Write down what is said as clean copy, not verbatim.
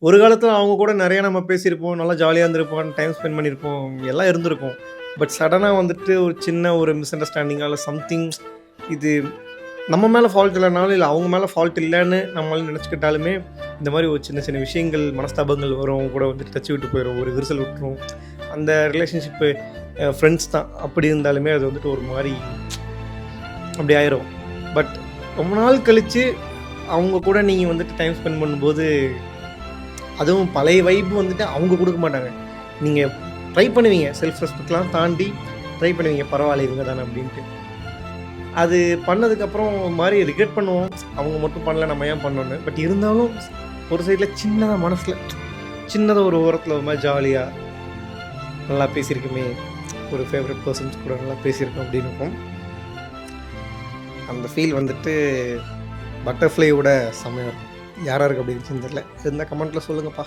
ஒரு காலத்தில அவங்க கூட நெறைய நம்ம பேசியிருப்போம். நல்லா ஜாலியா இருந்திருப்போம். டைம் ஸ்பெண்ட் பண்ணியிருப்போம். எல்லாம் இருந்திருக்கும். பட் சடனா வந்துட்டு ஒரு சின்ன ஒரு மிஸ் அண்டர்ஸ்டாண்டிங்கால சம்திங் இது நம்ம மேல ஃபால்ட் இல்லனாலும், இல்ல அவங்க மேல ஃபால்ட் இல்லன்னு நம்மால நெனச்சுக்கிட்டாலுமே, இந்த மாரி ஒரு சின்ன சின்ன விஷயங்கள், மனஸ்தாபங்கள் வரும். அவங்க கூட வந்து டச் விட்டு போயிரும். ஒரு விரிசல் விட்டுரும். அந்த ரிலேஷன்ஷிப்பு ஃப்ரெண்ட்ஸ் தான். அப்படி இருந்தாலுமே அது வந்துட்டு ஒரு மாரி அப்படி ஆயிரும். பட் ரொம்ப நாள் கழிச்சு, அவங்க கூட நீங்க வந்துட்டு டைம் ஸ்பெண்ட் பண்ணும்போது, அதுவும் பழைய வைப் வந்துட்டு அவங்க குடுக்க மாட்டாங்க. நீங்க ட்ரை பண்ணுவீங்க. செல்ஃப் ரெஸ்பெக்ட்லாம் தாண்டி ட்ரை பண்ணுவீங்க. பரவால்ல இவங்க தானே அப்படின்ட்டு. அது பண்ணதுக்கப்புறம் ஒரு மாரி ரிக்ரெட் பண்ணுவோம். அவங்க மட்டும் பண்ணல நம்ம ஏன் பண்ணோன்னு. பட் இருந்தாலும் ஒரு சைட்ல சின்னதா மனசுல சின்னதா ஒரு ஓரத்துல ஒரு மாரி ஜாலியா, நல்லா பேசியிருக்கோமே, ஒரு ஃபேவரட் பெர்சன்ஸ் கூட நல்லா பேசியிருக்கோம் அப்படின்னு இருக்கும். அந்த ஃபீல் வந்துட்டு பட்டர்ஃப்ளையோட செம்மையா இருக்கும். யாராருக்கு அப்படி இருந்துச்சுன்னு தெரியல. இருந்தா கமெண்ட்ல சொல்லுங்கப்பா.